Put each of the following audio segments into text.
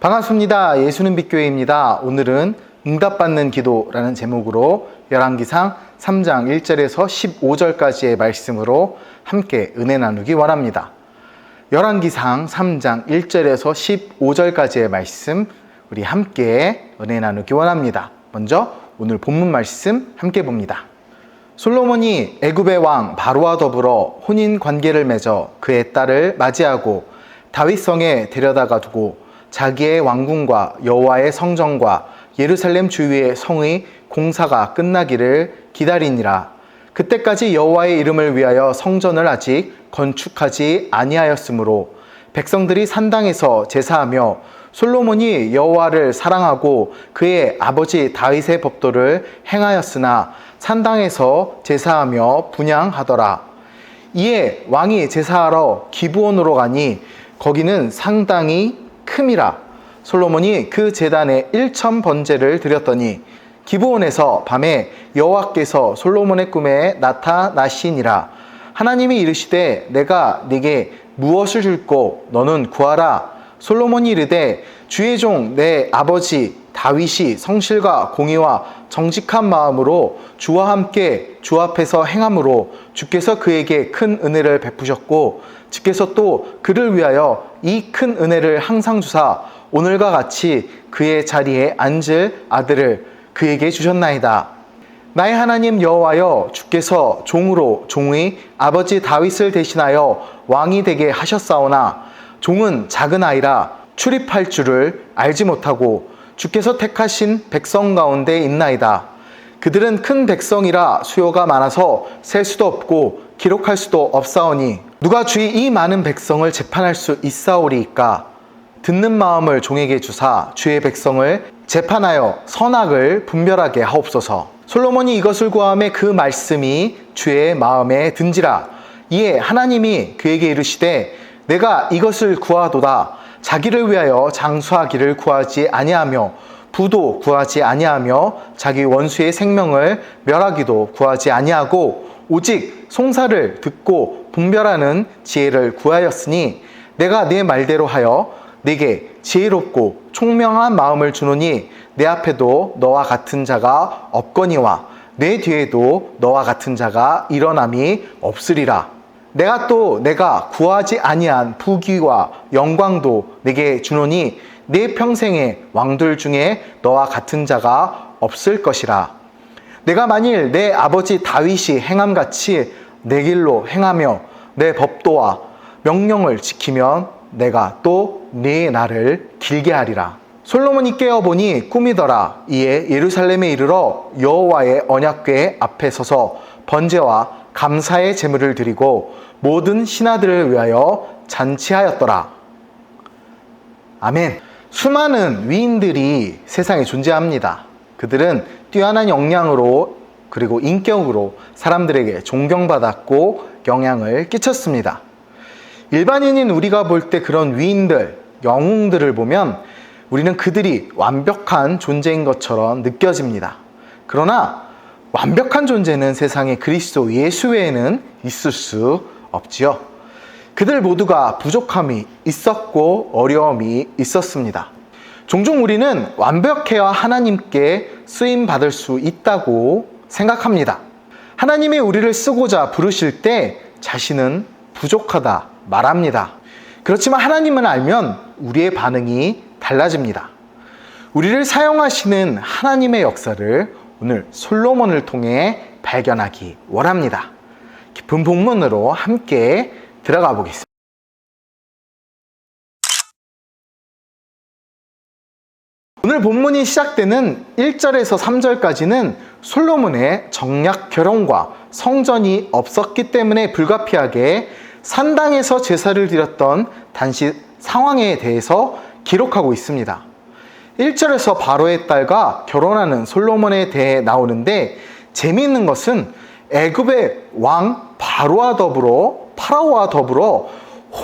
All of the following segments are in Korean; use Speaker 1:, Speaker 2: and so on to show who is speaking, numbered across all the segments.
Speaker 1: 반갑습니다. 예수는 빛교회입니다. 오늘은 응답받는 기도라는 제목으로 열왕기상 3장 1절에서 15절까지의 말씀으로 함께 은혜 나누기 원합니다. 열왕기상 3장 1절에서 15절까지의 말씀 우리 함께 은혜 나누기 원합니다. 먼저 오늘 본문 말씀 함께 봅니다. 솔로몬이 애굽의 왕 바로와 더불어 혼인 관계를 맺어 그의 딸을 맞이하고 다윗성에 데려다가 두고 자기의 왕궁과 여호와의 성전과 예루살렘 주위의 성의 공사가 끝나기를 기다리니라. 그때까지 여호와의 이름을 위하여 성전을 아직 건축하지 아니하였으므로 백성들이 산당에서 제사하며 솔로몬이 여호와를 사랑하고 그의 아버지 다윗의 법도를 행하였으나 산당에서 제사하며 분향하더라. 이에 왕이 제사하러 기브온으로 가니 거기는 상당히 큼이라. 솔로몬이 그 제단에 1,000번제를 드렸더니 기브온에서 밤에 여호와께서 솔로몬의 꿈에 나타나시니라. 하나님이 이르시되 내가 네게 무엇을 줄꼬 너는 구하라. 솔로몬이 이르되 주의 종 내 아버지 다윗이 성실과 공의와 정직한 마음으로 주와 함께 주 앞에서 행함으로 주께서 그에게 큰 은혜를 베푸셨고 주께서 또 그를 위하여 이 큰 은혜를 항상 주사 오늘과 같이 그의 자리에 앉을 아들을 그에게 주셨나이다. 나의 하나님 여호와여, 주께서 종으로 종의 아버지 다윗을 대신하여 왕이 되게 하셨사오나 종은 작은 아이라 출입할 줄을 알지 못하고 주께서 택하신 백성 가운데 있나이다. 그들은 큰 백성이라 수요가 많아서 셀 수도 없고 기록할 수도 없사오니 누가 주의 이 많은 백성을 재판할 수 있사오리이까? 듣는 마음을 종에게 주사 주의 백성을 재판하여 선악을 분별하게 하옵소서. 솔로몬이 이것을 구하매 그 말씀이 주의 마음에 든지라. 이에 하나님이 그에게 이르시되 내가 이것을 구하도다. 자기를 위하여 장수하기를 구하지 아니하며 부도 구하지 아니하며 자기 원수의 생명을 멸하기도 구하지 아니하고 오직 송사를 듣고 분별하는 지혜를 구하였으니 내가 네 말대로 하여 네게 지혜롭고 총명한 마음을 주노니 내 앞에도 너와 같은 자가 없거니와 내 뒤에도 너와 같은 자가 일어남이 없으리라. 내가 구하지 아니한 부귀와 영광도 내게 주노니 내 평생의 왕들 중에 너와 같은 자가 없을 것이라. 내가 만일 내 아버지 다윗이 행함같이 내 길로 행하며 내 법도와 명령을 지키면 내가 또 네 날을 길게 하리라. 솔로몬이 깨어보니 꿈이더라. 이에 예루살렘에 이르러 여호와의 언약궤 앞에 서서 번제와 감사의 제물을 드리고 모든 신하들을 위하여 잔치하였더라. 아멘. 수많은 위인들이 세상에 존재합니다. 그들은 뛰어난 역량으로 그리고 인격으로 사람들에게 존경받았고 영향을 끼쳤습니다. 일반인인 우리가 볼 때 그런 위인들, 영웅들을 보면 우리는 그들이 완벽한 존재인 것처럼 느껴집니다. 그러나 완벽한 존재는 세상에 그리스도 예수 외에는 있을 수 없지요. 그들 모두가 부족함이 있었고 어려움이 있었습니다. 종종 우리는 완벽해야 하나님께 쓰임받을 수 있다고 생각합니다. 하나님이 우리를 쓰고자 부르실 때 자신은 부족하다 말합니다. 그렇지만 하나님은 알면 우리의 반응이 달라집니다. 우리를 사용하시는 하나님의 역사를 오늘 솔로몬을 통해 발견하기 원합니다. 깊은 본문으로 함께 들어가 보겠습니다. 오늘 본문이 시작되는 1절에서 3절까지는 솔로몬의 정략 결혼과 성전이 없었기 때문에 불가피하게 산당에서 제사를 드렸던 당시 상황에 대해서 기록하고 있습니다. 1절에서 바로의 딸과 결혼하는 솔로몬에 대해 나오는데 재미있는 것은 애굽의 왕 바로와 파라오와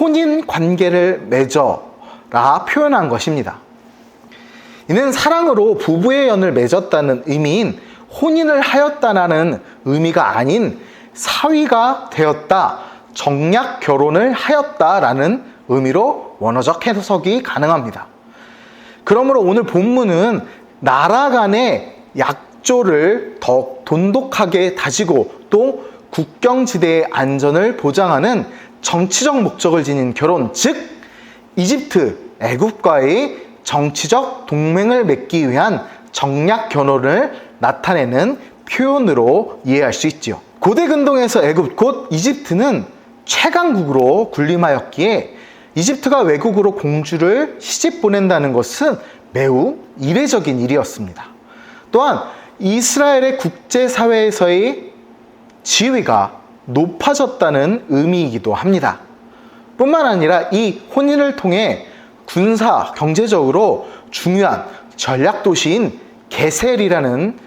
Speaker 1: 혼인 관계를 맺어라 표현한 것입니다. 이는 사랑으로 부부의 연을 맺었다는 의미인 혼인을 하였다라는 의미가 아닌 사위가 되었다, 정략 결혼을 하였다라는 의미로 원어적 해석이 가능합니다. 그러므로 오늘 본문은 나라 간의 약조를 더 돈독하게 다지고 또 국경지대의 안전을 보장하는 정치적 목적을 지닌 결혼, 즉 이집트, 애굽과의 정치적 동맹을 맺기 위한 정략 결혼을 나타내는 표현으로 이해할 수 있지요. 고대 근동에서 애굽, 곧 이집트는 최강국으로 군림하였기에 이집트가 외국으로 공주를 시집 보낸다는 것은 매우 이례적인 일이었습니다. 또한 이스라엘의 국제사회에서의 지위가 높아졌다는 의미이기도 합니다. 뿐만 아니라 이 혼인을 통해 군사, 경제적으로 중요한 전략 도시인 게셀이라는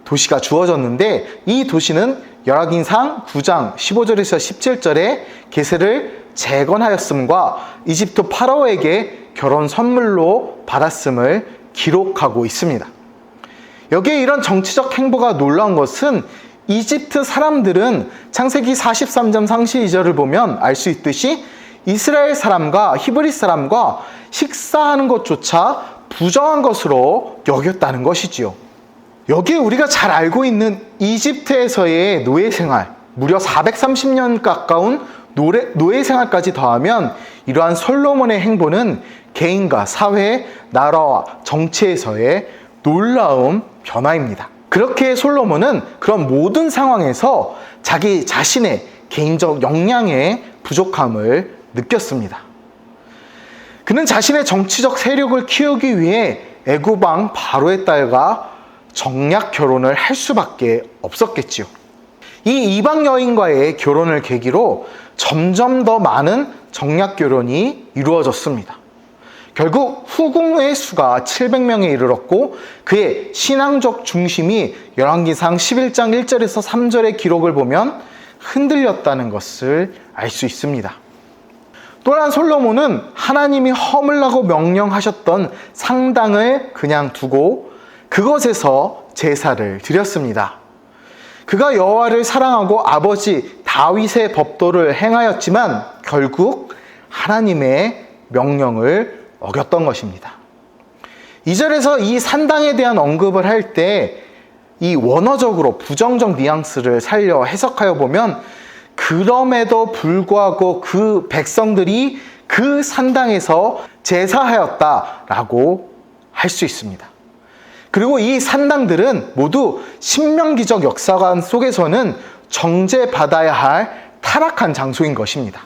Speaker 1: 도시가 주어졌는데, 이 도시는 열왕기상 9장 15절에서 17절에 게셀을 재건하였음과 이집트 파라오에게 결혼 선물로 받았음을 기록하고 있습니다. 여기에 이런 정치적 행보가 놀라운 것은 이집트 사람들은 창세기 43장 상시 2절을 보면 알 수 있듯이 이스라엘 사람과 히브리 사람과 식사하는 것조차 부정한 것으로 여겼다는 것이지요. 여기에 우리가 잘 알고 있는 이집트에서의 노예 생활, 무려 430년 가까운 노예 생활까지 더하면 이러한 솔로몬의 행보는 개인과 사회, 나라와 정치에서의 놀라운 변화입니다. 그렇게 솔로몬은 그런 모든 상황에서 자기 자신의 개인적 역량의 부족함을 느꼈습니다. 그는 자신의 정치적 세력을 키우기 위해 애굽 왕 바로의 딸과 정략 결혼을 할 수밖에 없었겠지요. 이 이방 여인과의 결혼을 계기로 점점 더 많은 정략 결혼이 이루어졌습니다. 결국 후궁의 수가 700명에 이르렀고 그의 신앙적 중심이 열왕기상 11장 1절에서 3절의 기록을 보면 흔들렸다는 것을 알 수 있습니다. 또한 솔로몬은 하나님이 허물라고 명령하셨던 상당을 그냥 두고 그것에서 제사를 드렸습니다. 그가 여호와를 사랑하고 아버지 다윗의 법도를 행하였지만 결국 하나님의 명령을 어겼던 것입니다. 2절에서 이 산당에 대한 언급을 할 때 이 원어적으로 부정적 뉘앙스를 살려 해석하여 보면 그럼에도 불구하고 그 백성들이 그 산당에서 제사하였다라고 할 수 있습니다. 그리고 이 산당들은 모두 신명기적 역사관 속에서는 정죄받아야 할 타락한 장소인 것입니다.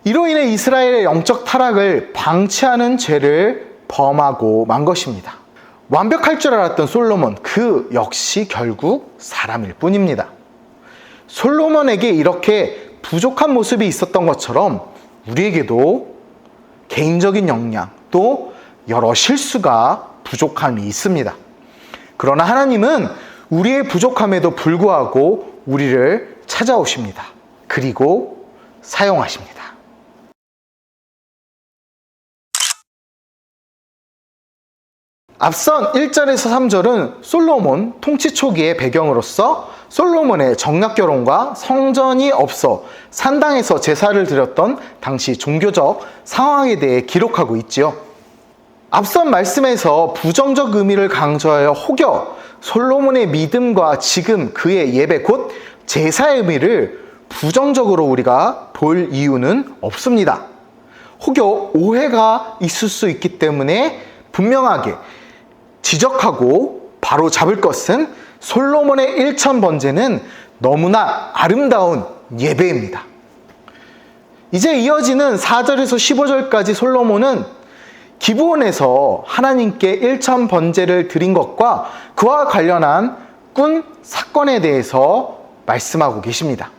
Speaker 1: 이로 인해 이스라엘의 영적 타락을 방치하는 죄를 범하고 만 것입니다. 완벽할 줄 알았던 솔로몬, 그 역시 결국 사람일 뿐입니다. 솔로몬에게 이렇게 부족한 모습이 있었던 것처럼 우리에게도 개인적인 역량 또 여러 실수가 부족함이 있습니다. 그러나 하나님은 우리의 부족함에도 불구하고 우리를 찾아오십니다. 그리고 사용하십니다. 앞선 1절에서 3절은 솔로몬 통치 초기의 배경으로서 솔로몬의 정략 결혼과 성전이 없어 산당에서 제사를 드렸던 당시 종교적 상황에 대해 기록하고 있지요. 앞선 말씀에서 부정적 의미를 강조하여 혹여 솔로몬의 믿음과 지금 그의 예배 곧 제사의 의미를 부정적으로 우리가 볼 이유는 없습니다. 혹여 오해가 있을 수 있기 때문에 분명하게 지적하고 바로 잡을 것은 솔로몬의 1천 번제는 너무나 아름다운 예배입니다. 이제 이어지는 4절에서 15절까지 솔로몬은 기브온에서 하나님께 1천 번제를 드린 것과 그와 관련한 꾼 사건에 대해서 말씀하고 계십니다.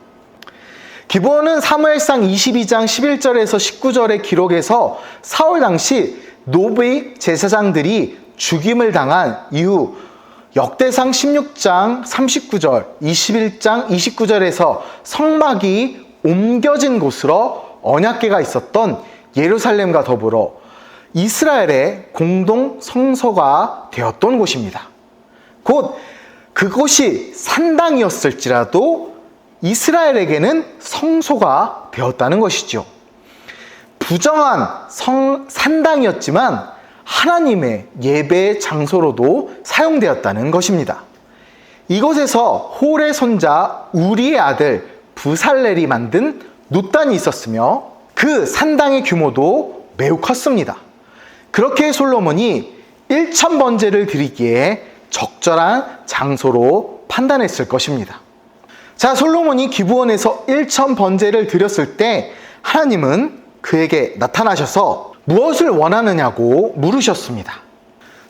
Speaker 1: 기브온은 사무엘상 22장 11절에서 19절의 기록에서 사울 당시 노비 제사장들이 죽임을 당한 이후 역대상 16장 39절, 21장 29절에서 성막이 옮겨진 곳으로 언약궤가 있었던 예루살렘과 더불어 이스라엘의 공동 성소가 되었던 곳입니다. 곧 그곳이 산당이었을지라도 이스라엘에게는 성소가 되었다는 것이죠. 부정한 산당이었지만 하나님의 예배 장소로도 사용되었다는 것입니다. 이곳에서 홀의 손자 우리의 아들 부살렐이 만든 놋단이 있었으며 그 산당의 규모도 매우 컸습니다. 그렇게 솔로몬이 1000번제를 드리기에 적절한 장소로 판단했을 것입니다. 자, 솔로몬이 기브온에서 1000번제를 드렸을 때 하나님은 그에게 나타나셔서 무엇을 원하느냐고 물으셨습니다.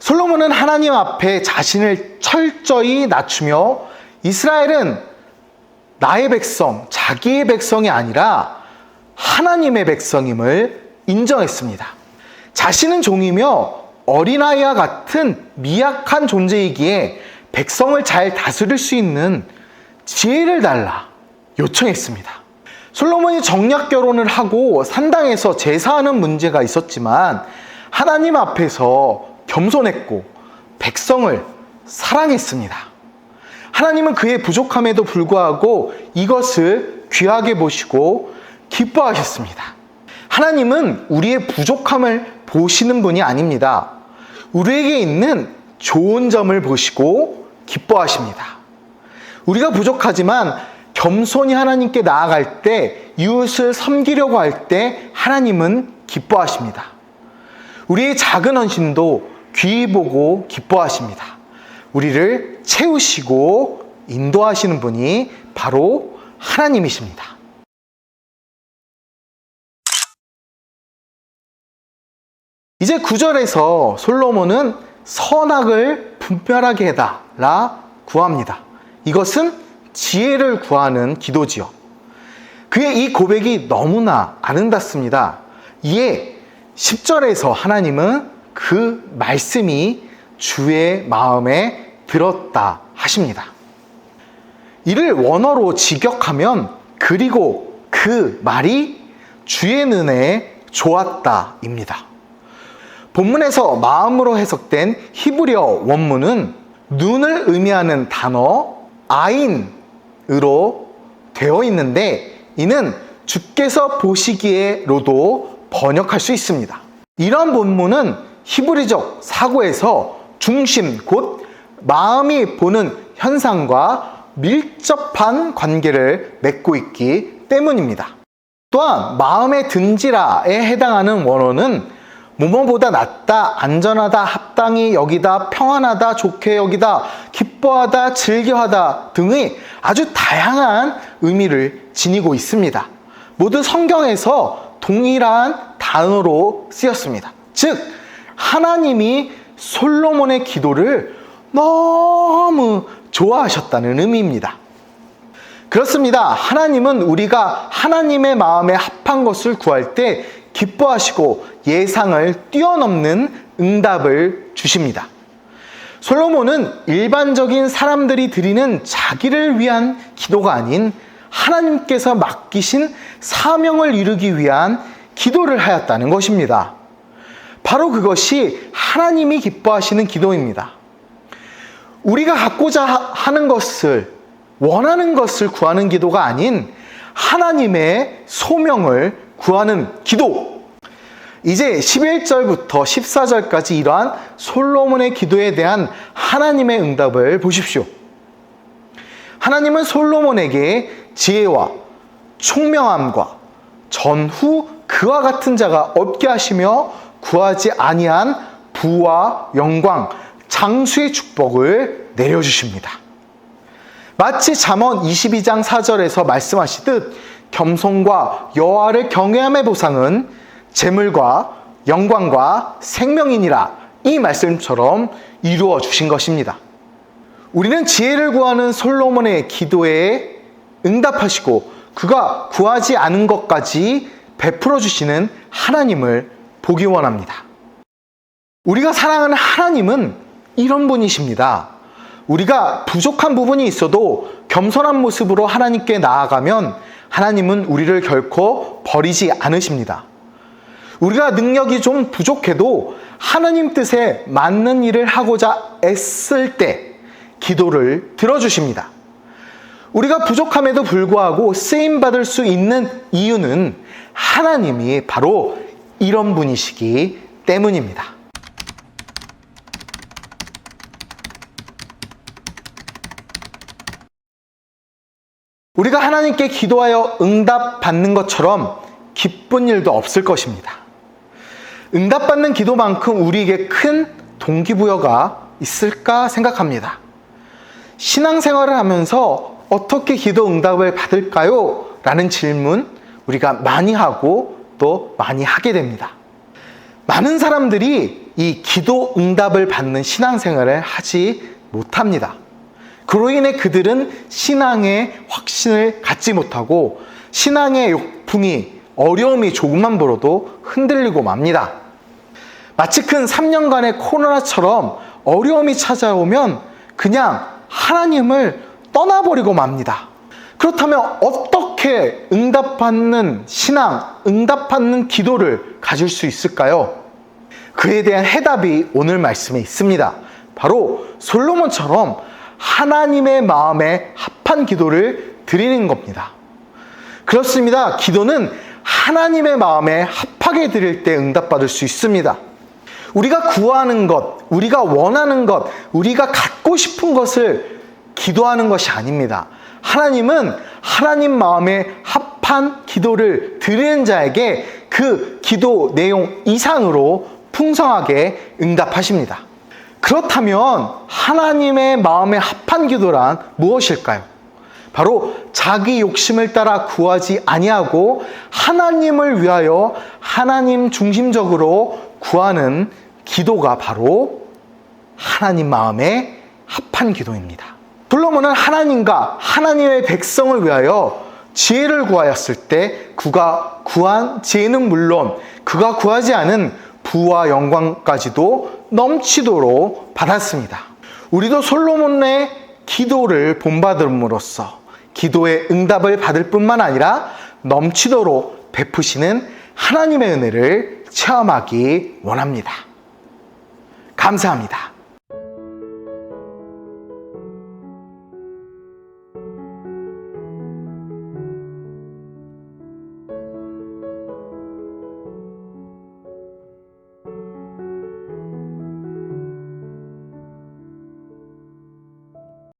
Speaker 1: 솔로몬은 하나님 앞에 자신을 철저히 낮추며 이스라엘은 나의 백성, 자기의 백성이 아니라 하나님의 백성임을 인정했습니다. 자신은 종이며 어린아이와 같은 미약한 존재이기에 백성을 잘 다스릴 수 있는 지혜를 달라 요청했습니다. 솔로몬이 정략 결혼을 하고 산당에서 제사하는 문제가 있었지만 하나님 앞에서 겸손했고 백성을 사랑했습니다. 하나님은 그의 부족함에도 불구하고 이것을 귀하게 보시고 기뻐하셨습니다. 하나님은 우리의 부족함을 보시는 분이 아닙니다. 우리에게 있는 좋은 점을 보시고 기뻐하십니다. 우리가 부족하지만 겸손히 하나님께 나아갈 때, 이웃을 섬기려고 할 때 하나님은 기뻐하십니다. 우리의 작은 헌신도 귀히 보고 기뻐하십니다. 우리를 채우시고 인도하시는 분이 바로 하나님이십니다. 이제 9절에서 솔로몬은 선악을 분별하게 해달라 구합니다. 이것은 지혜를 구하는 기도지요. 그의 이 고백이 너무나 아름답습니다. 이에 10절에서 하나님은 그 말씀이 주의 마음에 들었다 하십니다. 이를 원어로 직역하면 그리고 그 말이 주의 눈에 좋았다입니다. 본문에서 마음으로 해석된 히브리어 원문은 눈을 의미하는 단어 아인으로 되어 있는데 이는 주께서 보시기에로도 번역할 수 있습니다. 이런 본문은 히브리적 사고에서 중심 곧 마음이 보는 현상과 밀접한 관계를 맺고 있기 때문입니다. 또한 마음의 든지라에 해당하는 원어는 뭐뭐보다 낫다, 안전하다, 합당히 여기다, 평안하다, 좋게 여기다, 기뻐하다, 즐겨하다 등의 아주 다양한 의미를 지니고 있습니다. 모두 성경에서 동일한 단어로 쓰였습니다. 즉, 하나님이 솔로몬의 기도를 너무 좋아하셨다는 의미입니다. 그렇습니다. 하나님은 우리가 하나님의 마음에 합한 것을 구할 때 기뻐하시고 예상을 뛰어넘는 응답을 주십니다. 솔로몬은 일반적인 사람들이 드리는 자기를 위한 기도가 아닌 하나님께서 맡기신 사명을 이루기 위한 기도를 하였다는 것입니다. 바로 그것이 하나님이 기뻐하시는 기도입니다. 우리가 갖고자 하는 것을, 원하는 것을 구하는 기도가 아닌 하나님의 소명을 구하는 기도. 이제 11절부터 14절까지 이러한 솔로몬의 기도에 대한 하나님의 응답을 보십시오. 하나님은 솔로몬에게 지혜와 총명함과 전후 그와 같은 자가 없게 하시며 구하지 아니한 부와 영광, 장수의 축복을 내려주십니다. 마치 잠언 22장 4절에서 말씀하시듯 겸손과 여호와를 경외함의 보상은 재물과 영광과 생명이니라, 이 말씀처럼 이루어 주신 것입니다. 우리는 지혜를 구하는 솔로몬의 기도에 응답하시고 그가 구하지 않은 것까지 베풀어 주시는 하나님을 보기 원합니다. 우리가 사랑하는 하나님은 이런 분이십니다. 우리가 부족한 부분이 있어도 겸손한 모습으로 하나님께 나아가면 하나님은 우리를 결코 버리지 않으십니다. 우리가 능력이 좀 부족해도 하나님 뜻에 맞는 일을 하고자 애쓸 때 기도를 들어주십니다. 우리가 부족함에도 불구하고 쓰임받을 수 있는 이유는 하나님이 바로 이런 분이시기 때문입니다. 우리가 하나님께 기도하여 응답받는 것처럼 기쁜 일도 없을 것입니다. 응답받는 기도만큼 우리에게 큰 동기부여가 있을까 생각합니다. 신앙생활을 하면서 어떻게 기도 응답을 받을까요? 라는 질문 우리가 많이 하고 또 많이 하게 됩니다. 많은 사람들이 이 기도 응답을 받는 신앙생활을 하지 못합니다. 그로 인해 그들은 신앙의 확신을 갖지 못하고 신앙의 욕풍이 어려움이 조금만 불어도 흔들리고 맙니다. 마치 큰 3년간의 코로나처럼 어려움이 찾아오면 그냥 하나님을 떠나버리고 맙니다. 그렇다면 어떻게 응답받는 신앙, 응답받는 기도를 가질 수 있을까요? 그에 대한 해답이 오늘 말씀에 있습니다. 바로 솔로몬처럼 하나님의 마음에 합한 기도를 드리는 겁니다. 그렇습니다. 기도는 하나님의 마음에 합하게 드릴 때 응답받을 수 있습니다. 우리가 구하는 것, 우리가 원하는 것, 우리가 갖고 싶은 것을 기도하는 것이 아닙니다. 하나님은 하나님 마음에 합한 기도를 드리는 자에게 그 기도 내용 이상으로 풍성하게 응답하십니다. 그렇다면 하나님의 마음에 합한 기도란 무엇일까요? 바로 자기 욕심을 따라 구하지 아니하고 하나님을 위하여 하나님 중심적으로 구하는 기도가 바로 하나님 마음에 합한 기도입니다. 솔로몬은 하나님과 하나님의 백성을 위하여 지혜를 구하였을 때 그가 구한 지혜는 물론 그가 구하지 않은 부와 영광까지도 넘치도록 받았습니다. 우리도 솔로몬의 기도를 본받음으로써 기도의 응답을 받을 뿐만 아니라 넘치도록 베푸시는 하나님의 은혜를 체험하기 원합니다. 감사합니다.